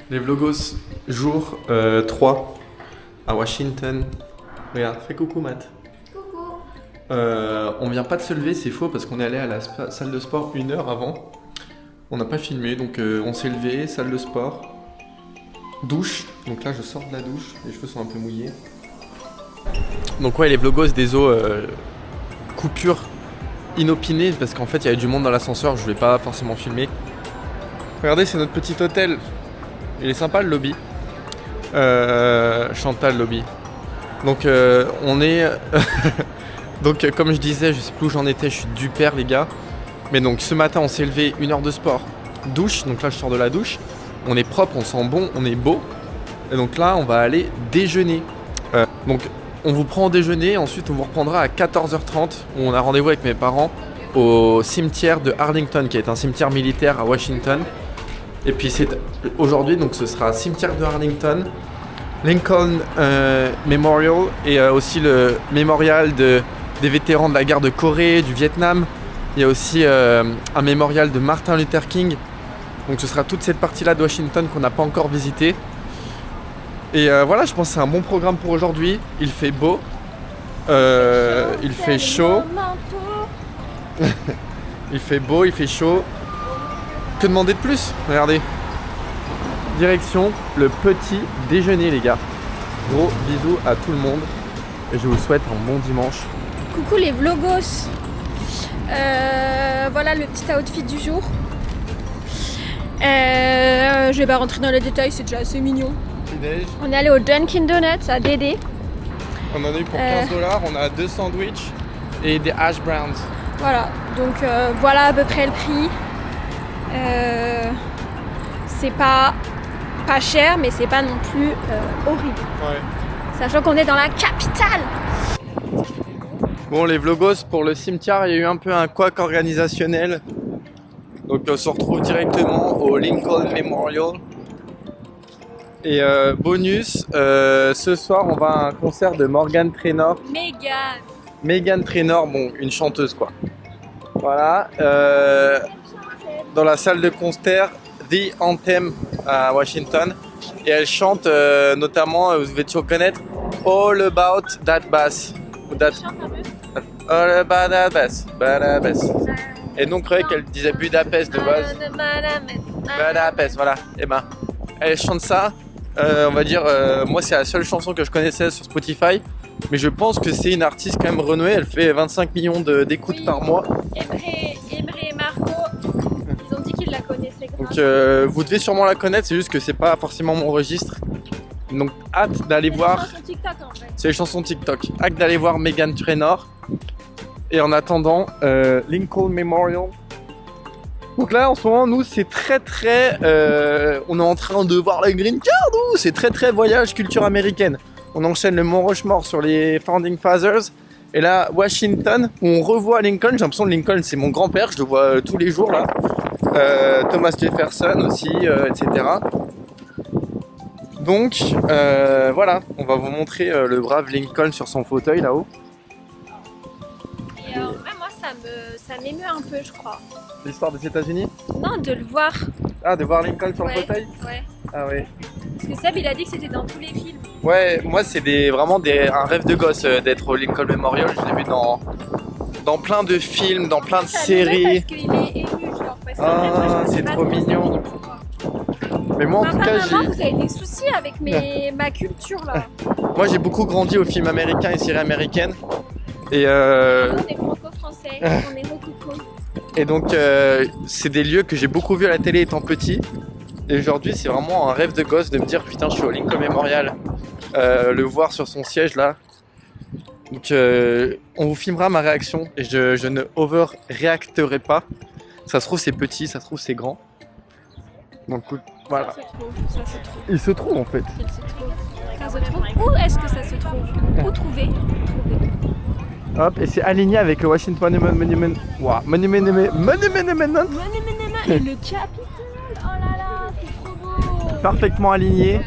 Les vlogos, jour 3 à Washington. Regarde, fais coucou Matt. Coucou. On vient pas de se lever, c'est faux parce qu'on est allé à la salle de sport 1 heure avant. On n'a pas filmé, donc on s'est levé, salle de sport, douche. Donc là je sors de la douche, les cheveux sont un peu mouillés. Donc ouais, les vlogos des eaux coupure inopinée parce qu'en fait il y avait du monde dans l'ascenseur, je voulais pas forcément filmer. Regardez, c'est notre petit hôtel. Il est sympa le lobby. Chantal lobby. Donc on est... donc comme je disais, je sais plus où j'en étais, je suis du père les gars. Mais donc ce matin on s'est levé, 1 heure de sport, douche, donc là je sors de la douche. On est propre, on sent bon, on est beau. Et donc là on va aller déjeuner. Donc on vous prend au déjeuner, ensuite on vous reprendra à 14h30 où on a rendez-vous avec mes parents au cimetière de Arlington qui est un cimetière militaire à Washington. Et puis c'est aujourd'hui, donc ce sera cimetière de Arlington, Lincoln Memorial et aussi le mémorial des vétérans de la guerre de Corée, du Vietnam. Il y a aussi un mémorial de Martin Luther King. Donc ce sera toute cette partie-là de Washington qu'on n'a pas encore visitée. Et voilà, je pense que c'est un bon programme pour aujourd'hui. Il fait beau, il fait chaud. Il fait beau, il fait chaud. Que demander de plus? Regardez. Direction le petit déjeuner les gars. Gros bisous à tout le monde. Et je vous souhaite un bon dimanche. Coucou les vlogos. Voilà le petit outfit du jour. Je vais pas rentrer dans les détails, c'est déjà assez mignon. On est allé au Dunkin Donuts à Dédé. On en a eu pour 15$, on a 2 sandwichs et des hash browns. Voilà, donc voilà à peu près le prix. C'est pas cher, mais c'est pas non plus horrible. Ouais. Sachant qu'on est dans la capitale. Bon, les vlogos pour le cimetière, il y a eu un peu un couac organisationnel. Donc on se retrouve directement au Lincoln Memorial. Et bonus, ce soir on va à un concert de Meghan Trainor. Meghan Trainor, bon, une chanteuse quoi. Voilà. Dans la salle de concert The Anthem à Washington. Et elle chante notamment, vous devez toujours connaître, All About That Bass. All About That Bass. Et donc, je croyais qu'elle disait Budapest de base. Budapest, voilà. Et ben, elle chante ça. On va dire, moi c'est la seule chanson que je connaissais sur Spotify. Mais je pense que c'est une artiste quand même renommée. Elle fait 25 millions d'écoutes par mois. Emre et Marco, ils ont dit qu'ils la connaissaient grave. Donc vous devez sûrement la connaître, c'est juste que c'est pas forcément mon registre. Donc hâte d'aller voir. C'est les chansons TikTok. Hâte d'aller voir Meghan Trainor. Et en attendant, Lincoln Memorial. Donc là en ce moment nous c'est très on est en train de voir la green card, c'est très voyage culture américaine. On enchaîne le Mont Rushmore sur les Founding Fathers. Et là, Washington, où on revoit Lincoln. J'ai l'impression que Lincoln, c'est mon grand-père. Je le vois tous les jours, là. Thomas Jefferson aussi, etc. Donc, voilà. On va vous montrer le brave Lincoln sur son fauteuil, là-haut. Et moi, ça m'émeut un peu, je crois. L'histoire des États-Unis? Non, de le voir. Ah, de voir Lincoln sur le fauteuil? Ouais. Ah oui. Parce que Seb, il a dit que c'était dans tous les films. Ouais, moi c'est vraiment un rêve de gosse d'être au Lincoln Memorial. Je l'ai vu dans plein de films, dans plein de séries. Parce qu'il est ému, genre. Ah, c'est trop mignon. Mais moi en tout cas, vous avez des soucis avec ma culture là. Moi j'ai beaucoup grandi aux films américains et séries américaines. Et On est franco-français, on est rococo. Et donc c'est des lieux que j'ai beaucoup vus à la télé étant petit. Et aujourd'hui c'est vraiment un rêve de gosse de me dire putain je suis au Lincoln Memorial, le voir sur son siège là. Donc on vous filmera ma réaction et je ne overréacterai pas. Ça se trouve c'est petit, ça se trouve c'est grand. Donc voilà. Ça se trouve. Il se trouve en fait. Ça se trouve. Où est-ce que ça se trouve? Où trouver? Hop, et c'est aligné avec le Washington Monument. Wow. Monument. Et le Capitole. Oh là là, c'est trop beau. Parfaitement aligné.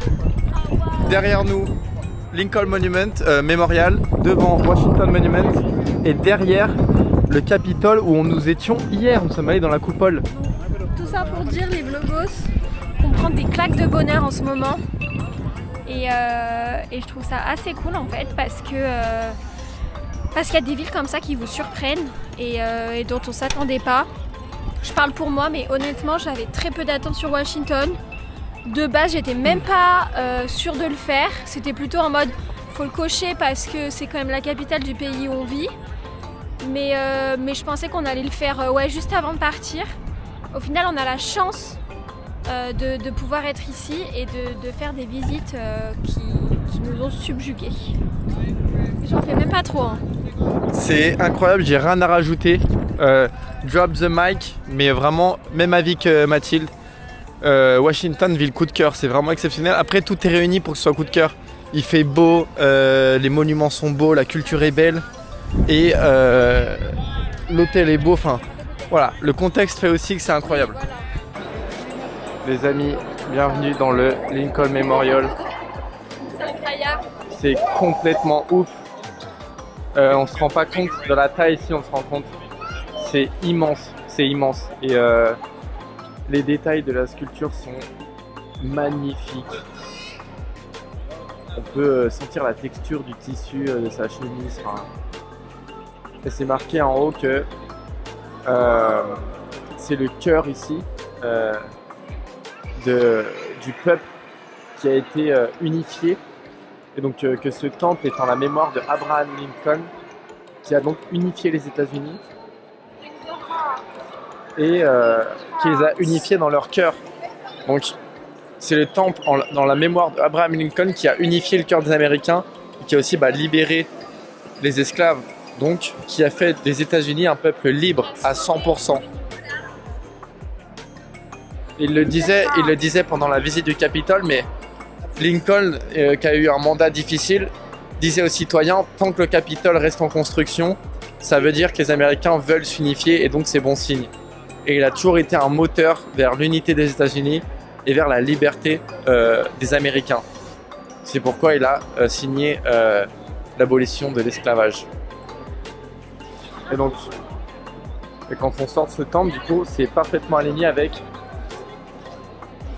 Derrière nous, Lincoln Monument, Memorial, devant Washington Monument, et derrière le Capitole où nous étions hier. Nous sommes allés dans la coupole. Tout ça pour dire les vlogos qu'on prend vraiment des claques de bonheur en ce moment. Et je trouve ça assez cool en fait parce qu'il y a des villes comme ça qui vous surprennent et dont on s'attendait pas. Je parle pour moi, mais honnêtement, j'avais très peu d'attentes sur Washington. De base, j'étais même pas sûre de le faire. C'était plutôt en mode, faut le cocher parce que c'est quand même la capitale du pays où on vit. Mais je pensais qu'on allait le faire juste avant de partir. Au final, on a la chance de pouvoir être ici et de faire des visites qui nous ont subjugués. J'en fais même pas trop. Hein. C'est incroyable, j'ai rien à rajouter. Drop the mic, mais vraiment, même avis que Mathilde. Washington, ville coup de cœur, c'est vraiment exceptionnel. Après, tout est réuni pour que ce soit coup de cœur. Il fait beau, les monuments sont beaux, la culture est belle et l'hôtel est beau. Enfin, voilà, le contexte fait aussi que c'est incroyable. Les amis, bienvenue dans le Lincoln Memorial. C'est incroyable. C'est complètement ouf. On se rend pas compte de la taille ici, on se rend compte. C'est immense. Et les détails de la sculpture sont magnifiques. On peut sentir la texture du tissu de sa chemise. Et c'est marqué en haut que c'est le cœur ici du peuple qui a été unifié. Et donc que ce temple est en la mémoire de Abraham Lincoln qui a donc unifié les États-Unis et qui les a unifiés dans leur cœur. Donc c'est le temple dans la mémoire d'Abraham Lincoln qui a unifié le cœur des Américains et qui a aussi libéré les esclaves, donc qui a fait des États-Unis un peuple libre à 100%. Il le disait pendant la visite du Capitole, mais Lincoln, qui a eu un mandat difficile, disait aux citoyens, tant que le Capitole reste en construction, ça veut dire que les Américains veulent s'unifier et donc c'est bon signe. Et il a toujours été un moteur vers l'unité des États-Unis et vers la liberté des Américains. C'est pourquoi il a signé l'abolition de l'esclavage. Et donc, quand on sort de ce temple, du coup, c'est parfaitement aligné avec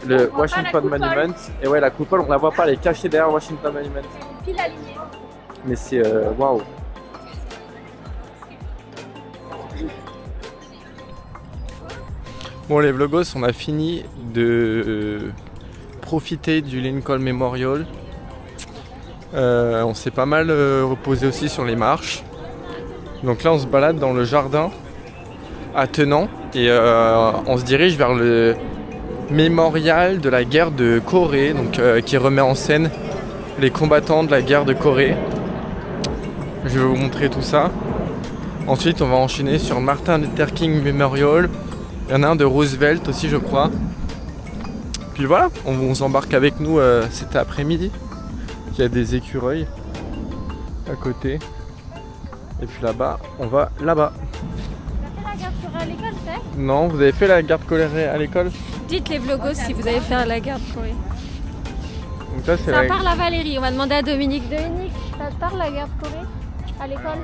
le Washington Monument. Et ouais, la coupole, on la voit pas, elle est cachée derrière Washington Monument. Pile alignée. Mais c'est waouh. Bon les vlogos, on a fini de profiter du Lincoln Memorial. On s'est pas mal reposé aussi sur les marches. Donc là on se balade dans le jardin attenant et on se dirige vers le mémorial de la guerre de Corée, donc, qui remet en scène les combattants de la guerre de Corée. Je vais vous montrer tout ça. Ensuite on va enchaîner sur Martin Luther King Memorial. Il y en a un de Roosevelt aussi je crois. Puis voilà, on s'embarque avec nous cet après-midi. Il y a des écureuils à côté. Et puis là-bas, on va là-bas. Vous avez fait la garde scolaire à l'école, c'est ? Non, vous avez fait la garde scolaire à l'école ? Dites les vlogos si vous avez fait la garde scolaire. Donc là, Ça parle à Valérie, on va demander à Dominique. Dominique, ça te parle la garde scolaire à l'école ?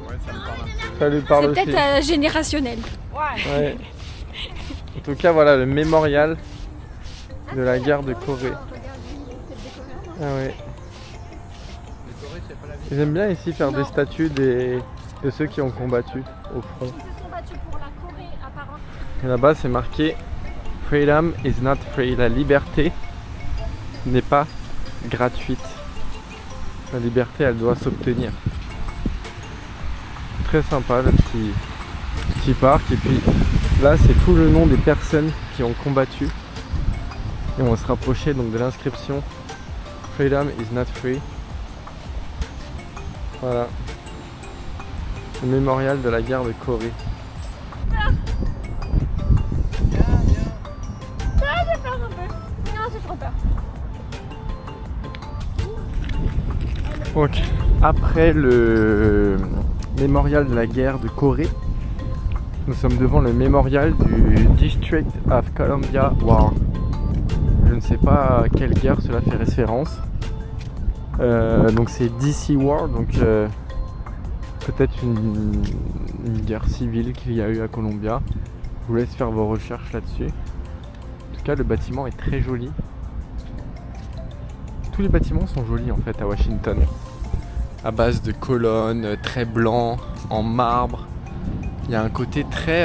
Ouais, ça me parle. Ça lui parle aussi. C'est peut-être générationnel. Ouais. En tout cas, voilà le mémorial de la guerre de Corée. Ah ouais. Ils aiment bien ici faire des statues de ceux qui ont combattu au front. Et là-bas, c'est marqué Freedom is not free. La liberté n'est pas gratuite. La liberté, elle doit s'obtenir. Très sympa le petit parc. Et puis là, c'est tout le nom des personnes qui ont combattu. Et on va se rapprocher donc de l'inscription Freedom is not free. Voilà. Le mémorial de la guerre de Corée. J'ai peur un peu. Non, j'ai trop peur. Donc, après le mémorial de la guerre de Corée, nous sommes devant le mémorial du District of Columbia War. Je ne sais pas à quelle guerre cela fait référence. Donc c'est DC War, donc peut-être une guerre civile qu'il y a eu à Columbia. Je vous laisse faire vos recherches là-dessus. En tout cas, le bâtiment est très joli. Tous les bâtiments sont jolis en fait à Washington. À base de colonnes, très blancs, en marbre. Il y a un côté très,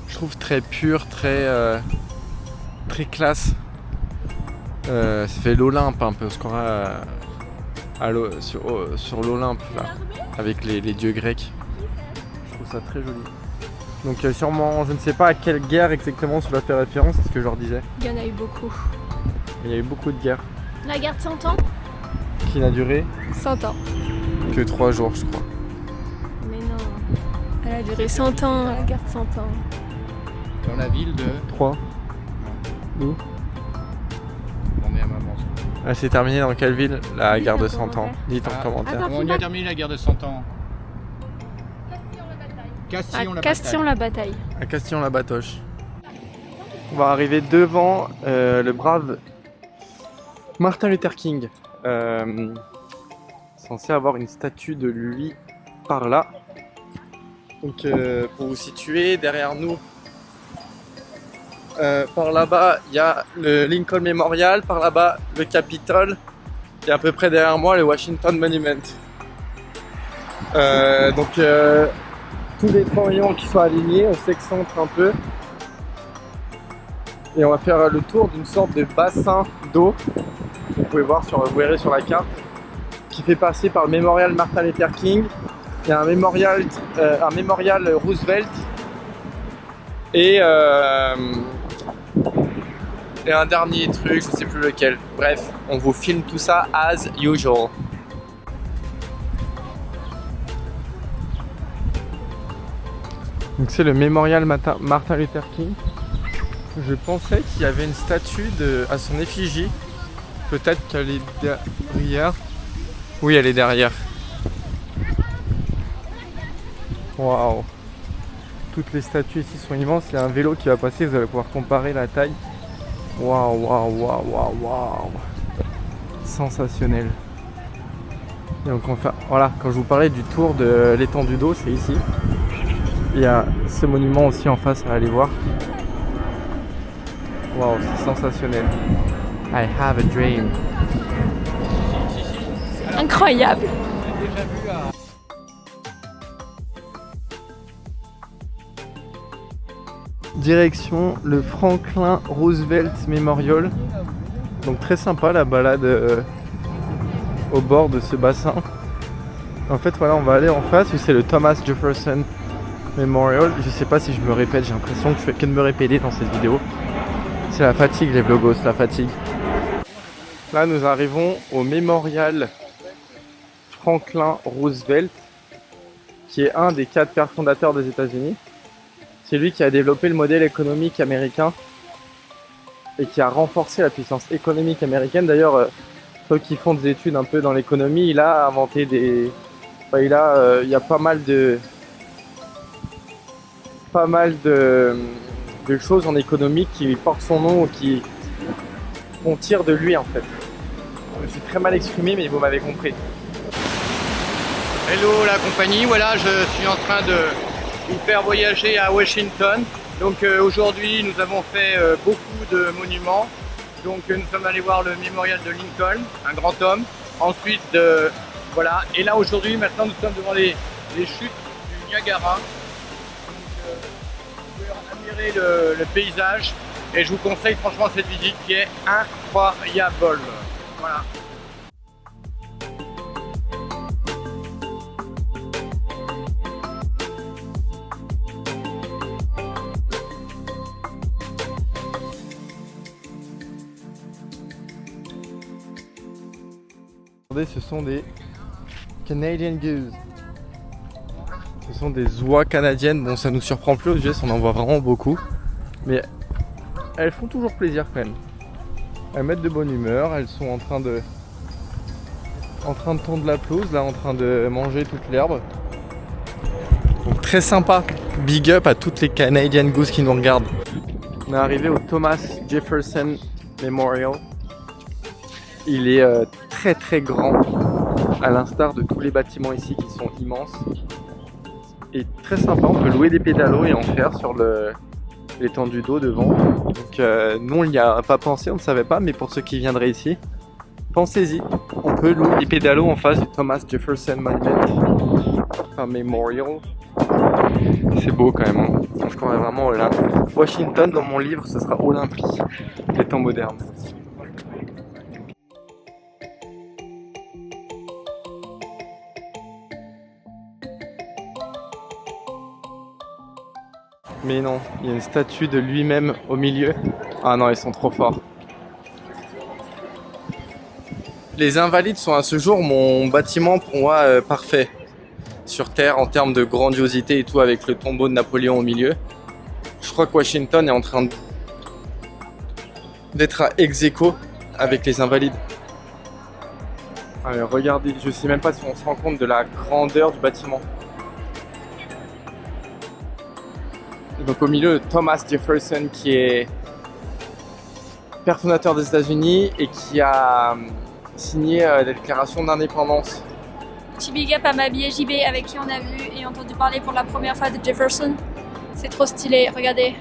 je trouve très pur, très classe. Ça fait l'Olympe un peu, ce qu'on a sur l'Olympe là, avec les dieux grecs. Je trouve ça très joli. Donc sûrement, je ne sais pas à quelle guerre exactement cela fait référence, c'est ce que je leur disais. Il y en a eu beaucoup. Il y a eu beaucoup de guerres. La guerre de 100 ans Qui n'a duré 100 ans. que 3 jours, je crois. Mais non. Elle a duré 100 ans, la guerre de 100 ans. Dans la ville de... 3. Où On est à Maman. Elle s'est terminée dans quelle ville, la Dites guerre en de 100 ans? commentaire. Dites en commentaire. Attends. Comment on y a terminé la guerre de 100 ans? À Castillon-la-Bataille. À Castillon-la-Batoche. On va arriver devant le brave Martin Luther King. Censé avoir une statue de lui par là. Donc pour vous situer, derrière nous, par là-bas, il y a le Lincoln Memorial, par là-bas le Capitole, et à peu près derrière moi le Washington Monument. Donc tous les trois rayons qui sont alignés, on s'excentre un peu. Et on va faire le tour d'une sorte de bassin d'eau. Vous pouvez voir vous verrez sur la carte, qui fait passer par le mémorial Martin Luther King. Il y a un mémorial Roosevelt et un dernier truc, je sais plus lequel. Bref, on vous filme tout ça as usual. Donc c'est le mémorial Martin Luther King. Je pensais qu'il y avait une statue à son effigie. Peut-être qu'elle est derrière. Oui, elle est derrière. Waouh! Toutes les statues ici sont immenses. Il y a un vélo qui va passer, vous allez pouvoir comparer la taille. Waouh, waouh, waouh, waouh, waouh! Sensationnel. Et donc voilà, quand je vous parlais du tour de l'étendue d'eau, c'est ici. Il y a ce monument aussi en face à aller voir. Waouh, c'est sensationnel. I have a dream. Incroyable. Direction le Franklin Roosevelt Memorial. Donc très sympa la balade au bord de ce bassin. En fait voilà, on va aller en face où c'est le Thomas Jefferson Memorial. Je sais pas si je me répète, j'ai l'impression que je fais que de me répéter dans cette vidéo. C'est la fatigue les vlogos, la fatigue. Là nous arrivons au mémorial Franklin Roosevelt, qui est un des 4 pères fondateurs des États-Unis. C'est lui qui a développé le modèle économique américain et qui a renforcé la puissance économique américaine. D'ailleurs, ceux qui font des études un peu dans l'économie, il a inventé il y a pas mal de choses en économie qui portent son nom ou qu'on tire de lui en fait. Je me suis très mal exprimé, mais vous m'avez compris. Hello la compagnie, voilà, je suis en train de vous faire voyager à Washington. Donc aujourd'hui nous avons fait beaucoup de monuments. Donc nous sommes allés voir le mémorial de Lincoln, un grand homme. Ensuite voilà, et là aujourd'hui maintenant nous sommes devant les chutes du Niagara. Donc vous pouvez admirer le paysage et je vous conseille franchement cette visite qui est incroyable. Voilà. Ce sont des Canadian Goose. Ce sont des oies canadiennes. Bon, ça nous surprend plus aux US, on en voit vraiment beaucoup. Mais elles font toujours plaisir quand même. Elles mettent de bonne humeur, elles sont en train de tondre la pelouse, là, en train de manger toute l'herbe. Donc très sympa. Big up à toutes les Canadian Goose qui nous regardent. On est arrivé au Thomas Jefferson Memorial. Il est très très grand, à l'instar de tous les bâtiments ici qui sont immenses. Et très sympa, on peut louer des pédalos et en faire sur l'étendue d'eau devant. Donc nous on n'y a pas pensé, on ne savait pas, mais pour ceux qui viendraient ici, pensez-y. On peut louer des pédalos en face du Thomas Jefferson Monument, enfin Memorial. C'est beau quand même, hein. Je crois vraiment Washington dans mon livre, ce sera Olympie des temps modernes. Mais non, il y a une statue de lui-même au milieu. Ah non, ils sont trop forts. Les Invalides sont à ce jour mon bâtiment pour moi parfait sur Terre en termes de grandiosité et tout, avec le tombeau de Napoléon au milieu. Je crois que Washington est en train d'être à ex-aequo avec les Invalides. Allez, regardez, je sais même pas si on se rend compte de la grandeur du bâtiment. Et donc au milieu, Thomas Jefferson qui est père fondateur des États-Unis et qui a signé la déclaration d'indépendance. Petit big up à ma BJB avec qui on a vu et entendu parler pour la première fois de Jefferson. C'est trop stylé, regardez.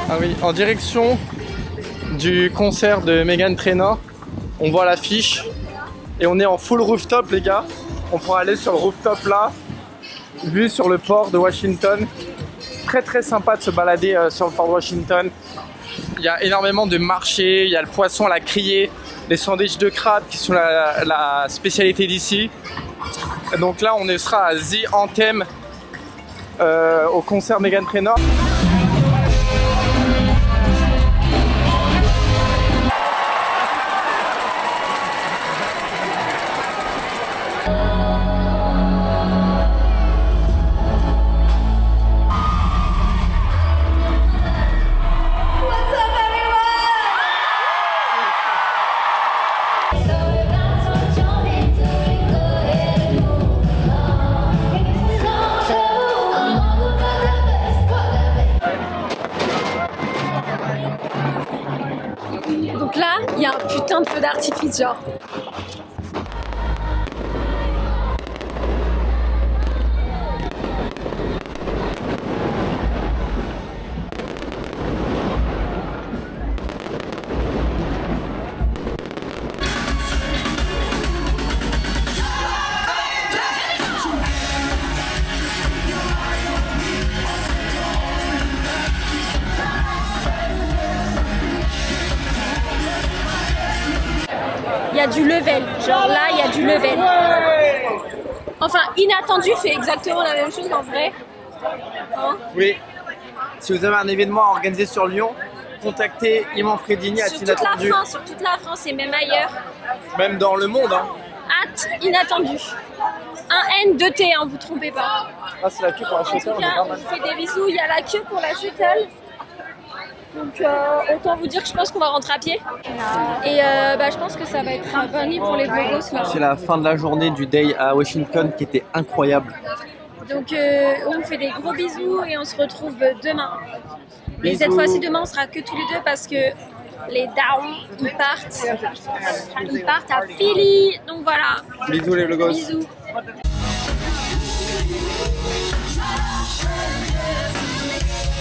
Ah oui, en direction du concert de Meghan Trainor, on voit l'affiche et on est en full rooftop les gars. On pourra aller sur le rooftop là, vue sur le port de Washington. Très très sympa de se balader sur le port de Washington. Il y a énormément de marchés, il y a le poisson à la criée, les sandwichs de crabe qui sont la spécialité d'ici. Donc là on sera à The Anthem au concert Meghan Trainor. Donc là, il y a un putain de feu d'artifice, genre. Il y a du level, genre là il y a du level. Enfin, Inattendu fait exactement la même chose en vrai. Hein? Oui. Si vous avez un événement à organiser sur Lyon, contactez Iman Fredini à Inattendu. Sur toute la France et même ailleurs. Même dans le monde. Hein. Inattendu. Un N, 2 T, hein, vous trompez pas. Ah, c'est la queue pour la shuttle. En tout cas, on vous fait des bisous. Il y a la queue pour la shuttle. Donc autant vous dire que je pense qu'on va rentrer à pied. Et je pense que ça va être un bonne nuit pour les vlogos là. C'est la fin de la journée du day à Washington qui était incroyable. Donc on vous fait des gros bisous et on se retrouve demain. Mais Bisous. cette fois-ci demain on sera que tous les deux parce que les darons ils partent à Philly. Donc voilà. Bisous les vlogos. Bisous.